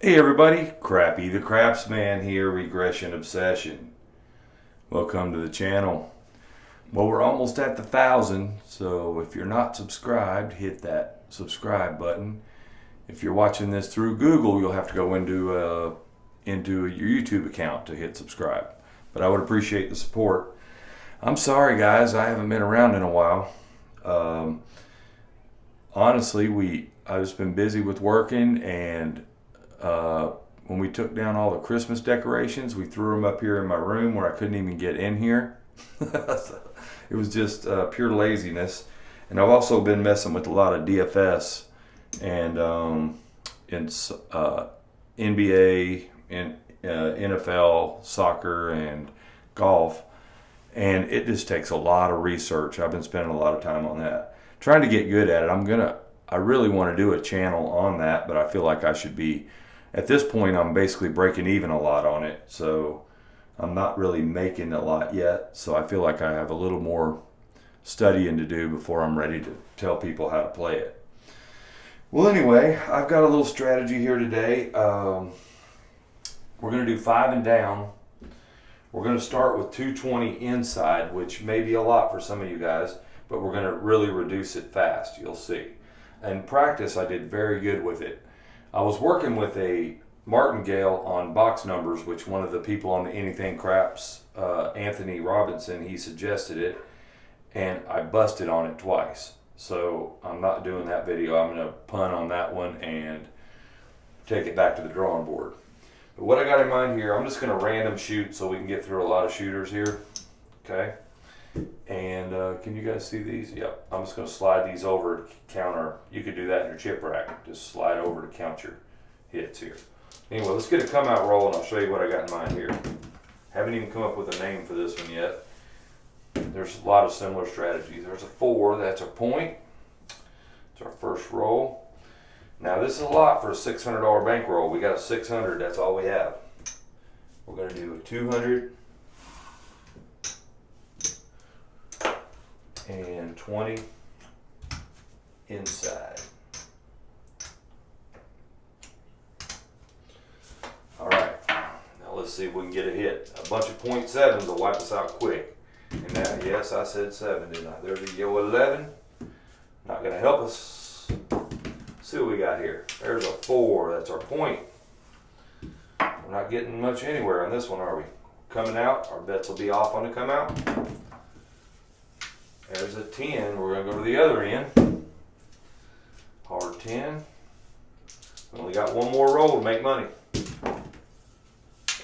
Hey everybody, Crappy the Craftsman here, Regression Obsession. Welcome to the channel. Well, we're almost at the 1,000, so if you're not subscribed, hit that subscribe button. If you're watching this through Google, you'll have to go into your YouTube account to hit subscribe. But I would appreciate the support. I'm sorry guys, I haven't been around in a while. Honestly, I've just been busy with working, and when we took down all the Christmas decorations, we threw them up here in my room where I couldn't even get in here. It was just pure laziness. And I've also been messing with a lot of DFS and NBA and NFL, soccer, and golf. And it just takes a lot of research. I've been spending a lot of time on that, trying to get good at it. I really want to do a channel on that, but I feel like I should be. At this point, I'm basically breaking even a lot on it, so I'm not really making a lot yet. So I feel like I have a little more studying to do before I'm ready to tell people how to play it. Well, anyway, I've got a little strategy here today. We're going to do 5 and down. We're going to start with 220 inside, which may be a lot for some of you guys, but we're going to really reduce it fast. You'll see. In practice, I did very good with it. I was working with a martingale on box numbers, which one of the people on the Anything Craps, Anthony Robinson, he suggested it, and I busted on it twice. So I'm not doing that video. I'm going to punt on that one and take it back to the drawing board. But what I got in mind here, I'm just going to random shoot so we can get through a lot of shooters here. Okay. And can you guys see these? Yep. I'm just going to slide these over to counter. You could do that in your chip rack. Just slide over to count your hits here. Anyway, let's get a come out roll and I'll show you what I got in mind here. Haven't even come up with a name for this one yet. There's a lot of similar strategies. There's a 4. That's our point. It's our first roll. Now this is a lot for a $600 bankroll. We got a 600. That's all we have. We're going to do a 200. And 20 inside. All right, now let's see if we can get a hit. A bunch of .7s will wipe us out quick. And now, yes, I said 7, didn't I? There's a yo 11. Not going to help us. See what we got here. There's a 4. That's our point. We're not getting much anywhere on this one, are we? Coming out. Our bets will be off on the come out. There's a 10. We're going to go to the other end. Hard 10. We only got one more roll to make money.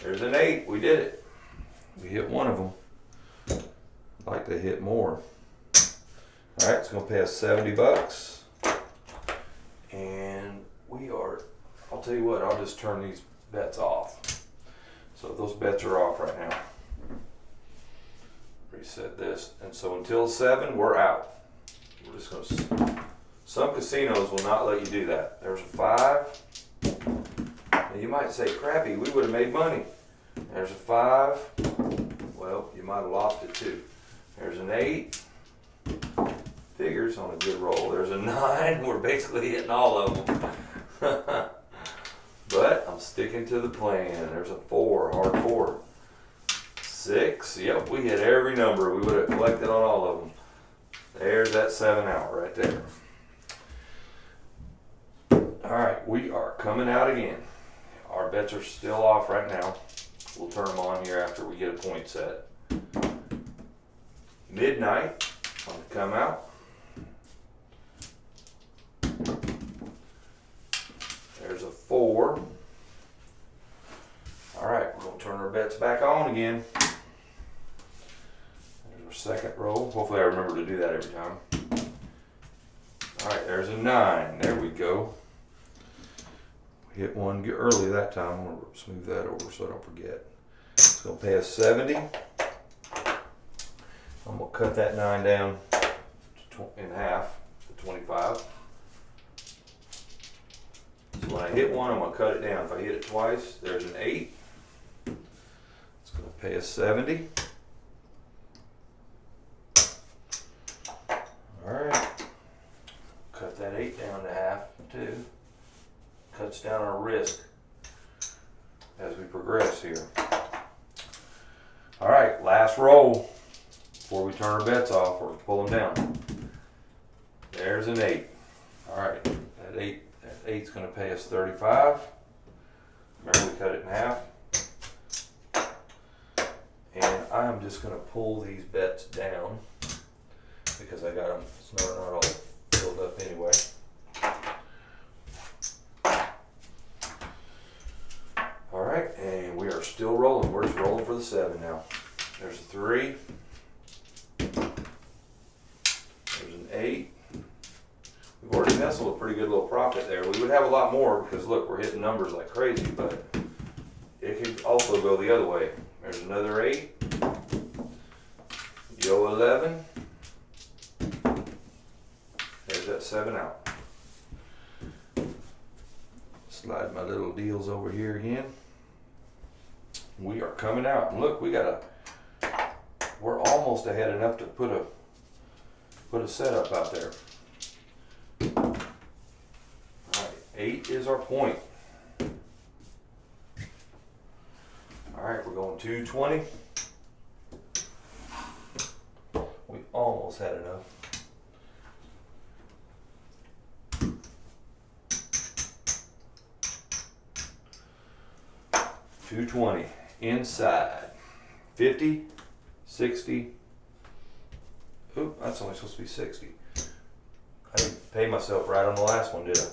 There's an 8. We did it. We hit one of them. I'd like to hit more. All right, it's going to pay us 70 bucks. And I'll tell you what, I'll just turn these bets off. So those bets are off right now. Reset this, and so until 7 we're out. We're just going to, some casinos will not let you do that. There's a 5. Now you might say, Crappy, we would have made money. There's a 5. Well, you might have lost it too. There's an 8. Figures on a good roll. There's a 9. We're basically hitting all of them. But I'm sticking to the plan. There's a 4, hard 4. 6, yep, we hit every number. We would have collected on all of them. There's that 7 out right there. All right, we are coming out again. Our bets are still off right now. We'll turn them on here after we get a point set. Midnight on the come out. There's a 4. All right, we're going to turn our bets back on again. There's our second roll. Hopefully I remember to do that every time. All right, there's a 9. There we go. We hit one early that time. I'm going to smooth that over so I don't forget. It's going to pay us 70. I'm going to cut that 9 down in half to 25. So when I hit one, I'm going to cut it down. If I hit it twice, there's an 8. It's going to pay us 70. All right. Cut that 8 down to half too. Cuts down our risk. as we progress here. All right, last roll before we turn our bets off or pull them down. There's an 8. All right, that 8's going to pay us 35. Remember, we cut it in half. And I'm just going to pull these bets down because I got them. It's not all filled up anyway. All right, and we are still rolling. We're just rolling for the 7 now. There's a 3. There's an 8. We've already nestled a pretty good little profit there. We would have a lot more because look, we're hitting numbers like crazy, but it could also go the other way. There's another 8. Yo 11. There's that 7 out. Slide my little deals over here again. We are coming out. And look, we're almost ahead enough to put a setup out there. All right, 8 is our point. All right, we're going 220. We almost had enough. $220 inside. 50, 60. Oop, that's only supposed to be 60. I didn't pay myself right on the last one, did I?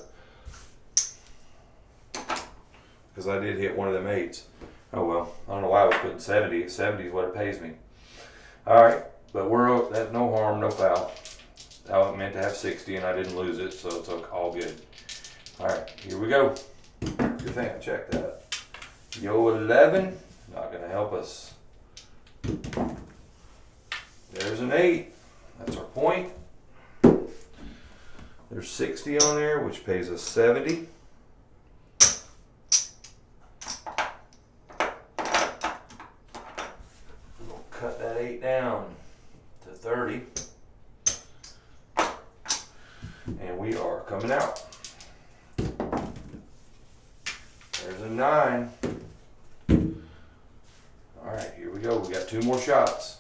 Because I did hit one of them 8s. Oh well, I don't know why I was putting 70. 70 is what it pays me. All right, but that's no harm, no foul. I was meant to have 60 and I didn't lose it, so it's all good. All right, here we go. Good thing I checked that. Yo 11, not gonna help us. There's an 8. That's our point. There's 60 on there, which pays us 70. We'll cut that 8 down to 30. And we are coming out. There's a 9. All right, here we go. We got 2 more shots.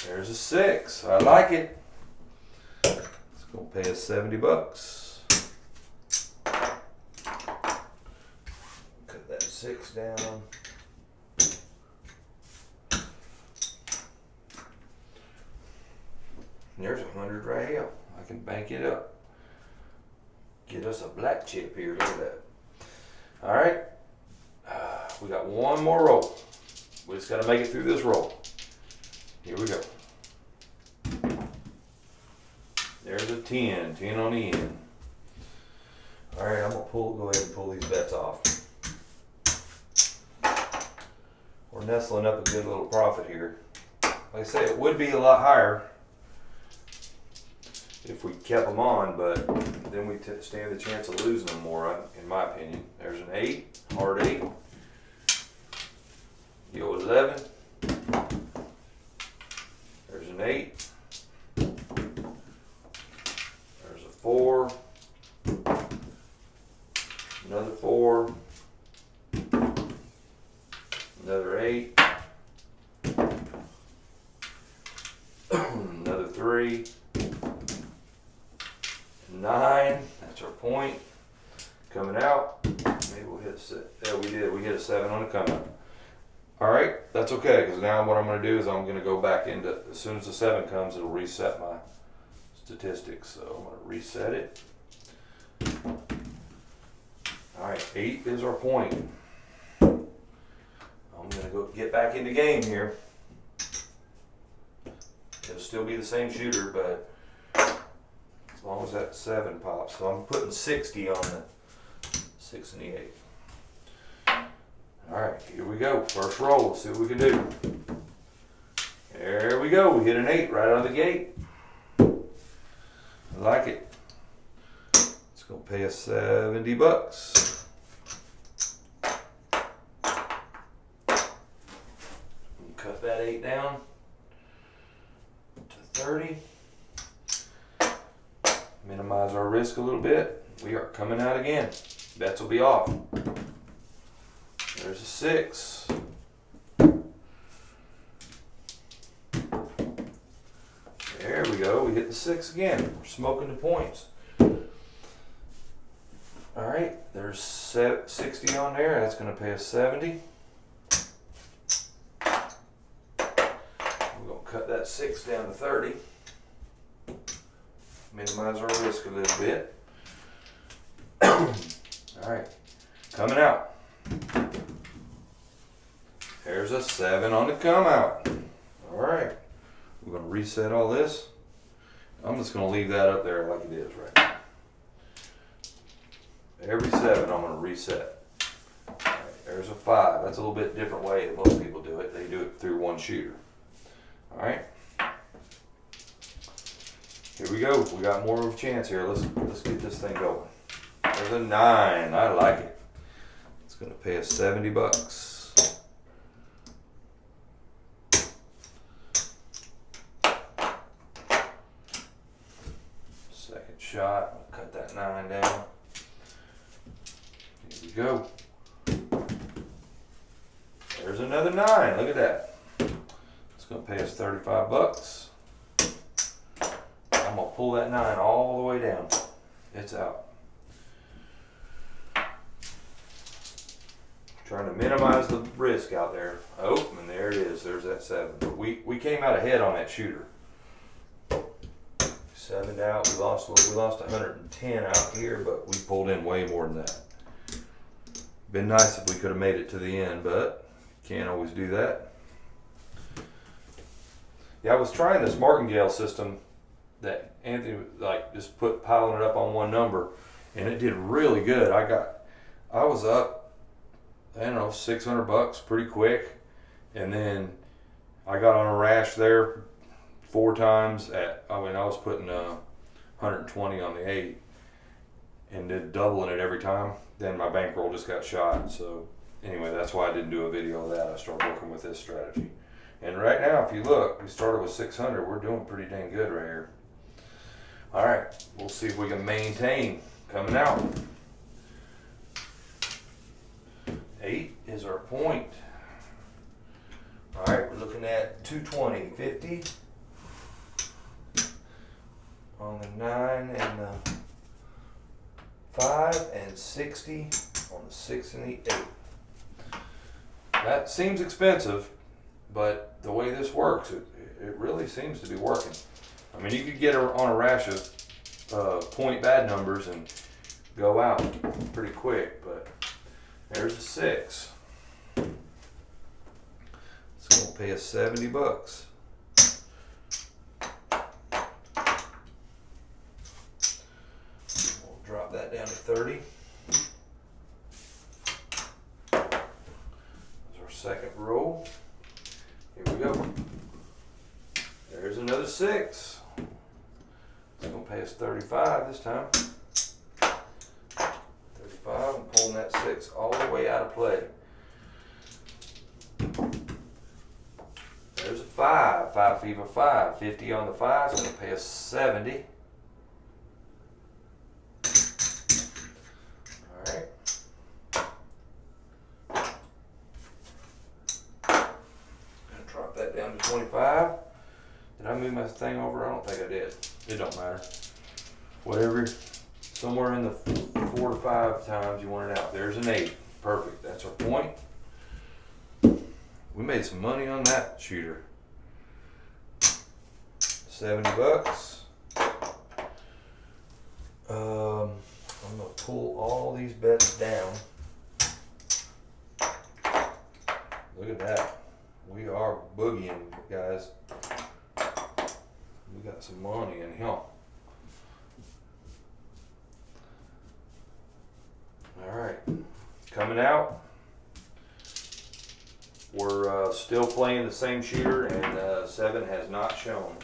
There's a 6. I like it. It's gonna pay us $70. Cut that 6 down. There's 100 right here. I can bank it up. Get us a black chip here. Look at that. All right. We got one more roll. We just got to make it through this roll. Here we go. There's a 10. 10 on the end. All right, I'm going to go ahead and pull these bets off. We're nestling up a good little profit here. Like I say, it would be a lot higher if we kept them on, but then we stand the chance of losing them more, in my opinion. There's an 8, hard 8. Yo 11. There's an 8. There's a 4. Another 4. Another 8. Another 3. 9. That's our point. Coming out. Maybe we'll hit a 6. Yeah, we did. We hit a 7 on the come out. All right, that's okay, because now what I'm going to do is I'm going to go back into, as soon as the 7 comes, it'll reset my statistics. So I'm going to reset it. All right, 8 is our point. I'm going to go get back in the game here. It'll still be the same shooter, but as long as that 7 pops. So I'm putting 60 on the 6 and the 8. All right, here we go. First roll. Let's see what we can do. There we go. We hit an 8 right out of the gate. I like it. It's going to pay us $70. Cut that 8 down to 30. Minimize our risk a little bit. We are coming out again. Bets will be off. There's a 6. There we go. We hit the 6 again. We're smoking the points. All right. There's 60 on there. That's going to pay us 70. We're going to cut that 6 down to 30. Minimize our risk a little bit. All right. Coming out. There's a 7 on the come out. All right. We're going to reset all this. I'm just going to leave that up there like it is right now. Every 7 I'm going to reset. All right, there's a 5. That's a little bit different way that most people do it. They do it through one shooter. All right. Here we go. We got more of a chance here. Let's get this thing going. There's a 9. I like it. It's going to pay us $70. Shot. I'll cut that 9 down. Here we go. There's another 9. Look at that. It's going to pay us $35. I'm going to pull that 9 all the way down. It's out. Trying to minimize the risk out there. Oh, and there it is. There's that 7. But we came out ahead on that shooter. 7 out. We lost 110 out here, but we pulled in way more than that. Been nice if we could have made it to the end, but can't always do that. Yeah, I was trying this martingale system that Anthony just piling it up on one number, and it did really good. I was up, I don't know, $600 pretty quick, and then I got on a rash there 4 times I was putting 120 on the 8 and then doubling it every time. Then my bankroll just got shot. So anyway, that's why I didn't do a video of that. I started working with this strategy. And right now, if you look, we started with 600. We're doing pretty dang good right here. All right, we'll see if we can maintain coming out. 8 is our point. All right, we're looking at 220, 50. On the 9 and the 5 and 60 on the 6 and the 8. That seems expensive, but the way this works, it really seems to be working. I mean, you could get on a rash of point bad numbers and go out pretty quick, but there's a 6. It's going to pay us $70. Drop that down to 30. That's our second roll. Here we go. There's another 6. It's going to pay us 35 this time. 35. I'm pulling that 6 all the way out of play. There's a 5. 5 fever 5. 50 on the 5. It's going to pay us 70. That down to 25. Did I move my thing over? I don't think I did. It don't matter. Whatever, somewhere in the 4 to 5 times you want it out. There's an 8. Perfect. That's our point. We made some money on that shooter. $70. I'm gonna pull all these bets down. Look at that. We are boogieing, guys. We got some money in here. All right, coming out. We're still playing the same shooter, and 7 has not shown.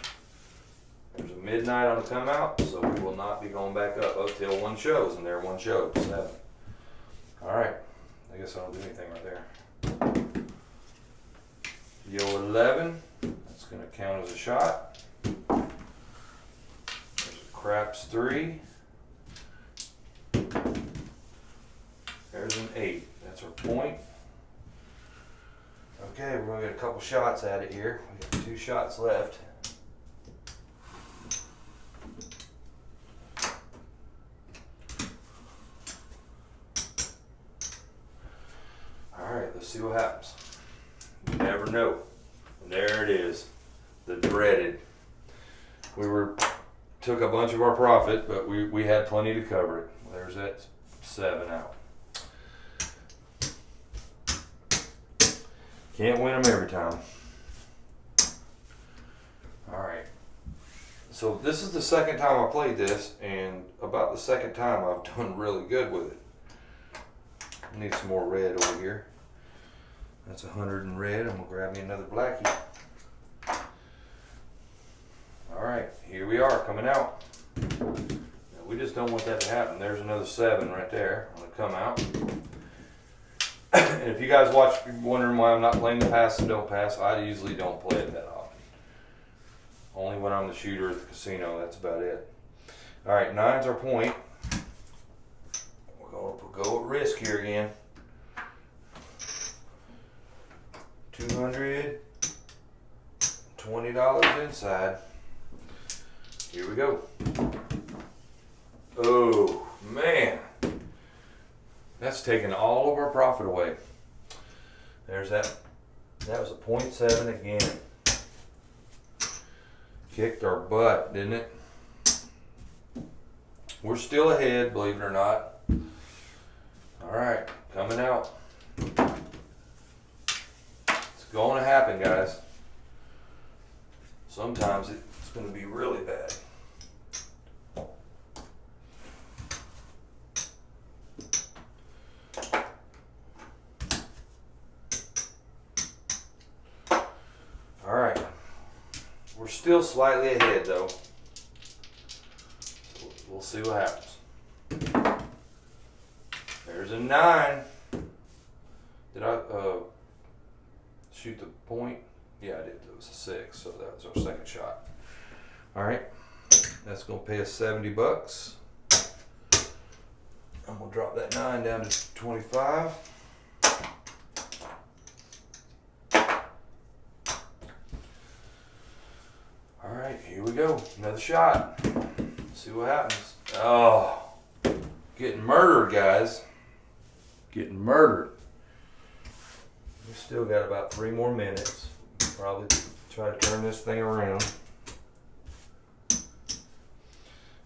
There's a midnight on the come out, so we will not be going back up until one shows, and there one showed, 7. All right, I guess I don't do anything right there. Yo 11, that's going to count as a shot. There's a craps 3. There's an 8, that's our point. Okay, we're gonna get a couple shots at it here. We got 2 shots left. All right, let's see what happens. You never know. And there it is, the dreaded. Took a bunch of our profit, but we had plenty to cover it. There's that 7 out. Can't win them every time. All right. So this is the second time I played this, and about the second time I've done really good with it. I need some more red over here. That's 100 in red. I'm gonna grab me another blackie. All right, here we are coming out. Now, we just don't want that to happen. There's another 7 right there. I'm gonna come out. And if you guys watch, wondering why I'm not playing the pass and don't pass, I usually don't play it that often. Only when I'm the shooter at the casino, that's about it. All right, 9's our point. We're gonna go at risk here again. 220 inside. Here we go. Oh man, that's taking all of our profit away. There's that. That was a 0.7 again. Kicked our butt, didn't it? We're still ahead, believe it or not. All right, coming out. It's going to happen, guys. Sometimes it's going to be really bad. All right. We're still slightly ahead, though. So we'll see what happens. There's a 9. Did I shoot the point? Yeah, I did. It was a 6, so that was our second shot. All right, that's gonna pay us $70. I'm gonna drop that 9 down to 25. All right, here we go. Another shot. Let's see what happens. Oh, getting murdered, guys. Getting murdered. We still got about 3 more minutes. Probably try to turn this thing around.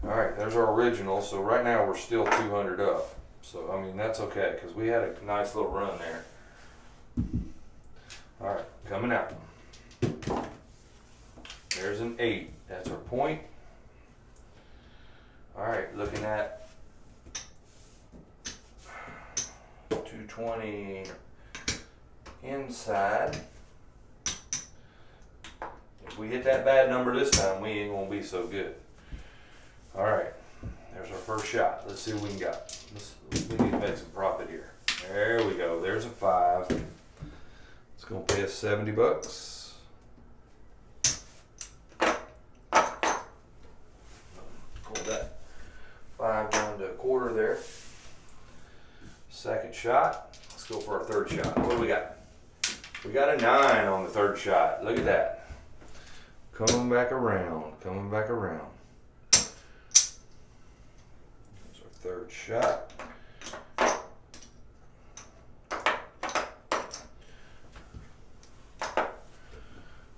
All right, there's our original. So right now we're still 200 up. So, I mean, that's okay because we had a nice little run there. All right, coming out. There's an 8. That's our point. All right, looking at 220 inside. If we hit that bad number this time, we ain't gonna be so good. All right, there's our first shot. Let's see what we got. We need to make some profit here. There we go. There's a 5. It's gonna pay us $70. Pull that 5 down to a quarter there. Second shot. Let's go for our third shot. What do we got? We got a 9 on the third shot. Look at that. Coming back around. Coming back around. There's our third shot.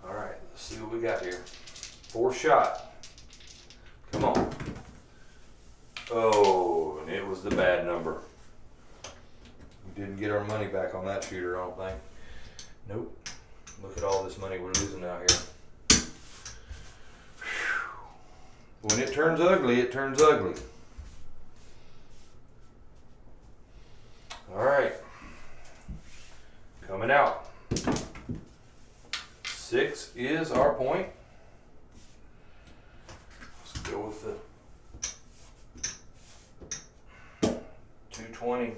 All right, let's see what we got here. 4th shot. Come on. Oh, and it was the bad number. We didn't get our money back on that shooter, I don't think. Nope. Look at all this money we're losing out here. When it turns ugly, it turns ugly. All right. Coming out. 6 is our point. Let's go with the 220.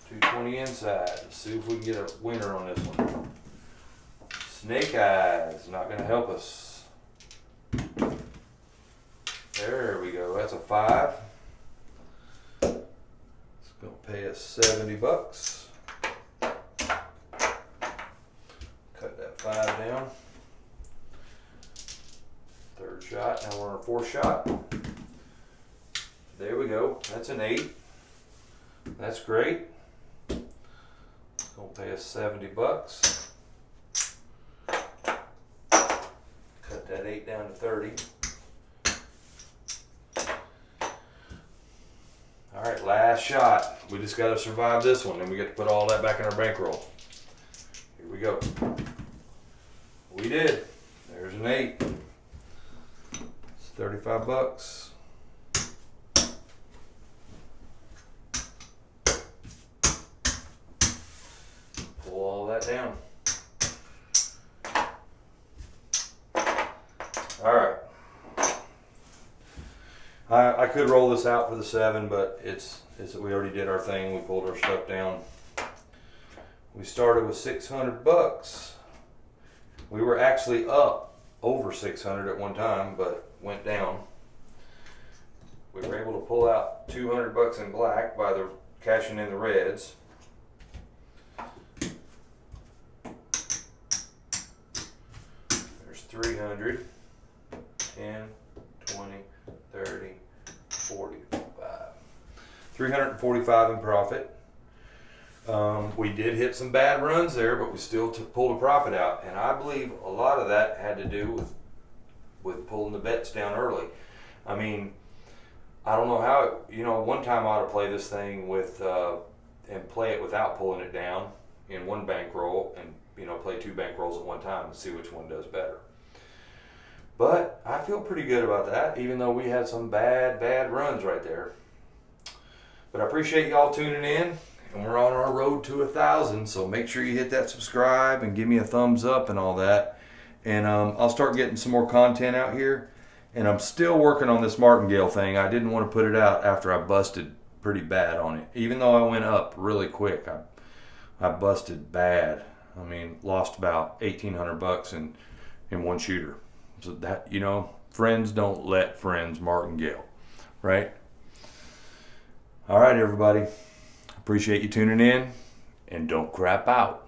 220 inside. Let's see if we can get a winner on this one. Snake Eyes, not going to help us. There we go. That's a 5. It's going to pay us $70. fourth shot. There we go. That's an 8. That's great. Gonna pay us $70. Cut that 8 down to 30. All right, last shot. We just got to survive this one, and we get to put all that back in our bankroll. Here we go. We did. There's an 8. It's $35. Pull all that down. All right. I could roll this out for the 7, but it's we already did our thing. We pulled our stuff down. We started with $600. We were actually up over 600 at one time, but went down. We were able to pull out $200 in black by the cashing in the reds. There's 300, 10, 20, 30, 45. 345 in profit. We did hit some bad runs there, but we still pulled a profit out, and I believe a lot of that had to do with pulling the bets down early. I mean, I don't know how one time I ought to play this thing with and play it without pulling it down in one bankroll, and play 2 bankrolls at one time and see which one does better. But I feel pretty good about that, even though we had some bad runs right there. But I appreciate y'all tuning in, and we're on our road to 1,000. So make sure you hit that subscribe and give me a thumbs up and all that. And I'll start getting some more content out here. And I'm still working on this martingale thing. I didn't want to put it out after I busted pretty bad on it. Even though I went up really quick, I busted bad. I mean, lost about $1,800 in one shooter. So that, friends don't let friends martingale, right? All right, everybody. Appreciate you tuning in, and don't crap out.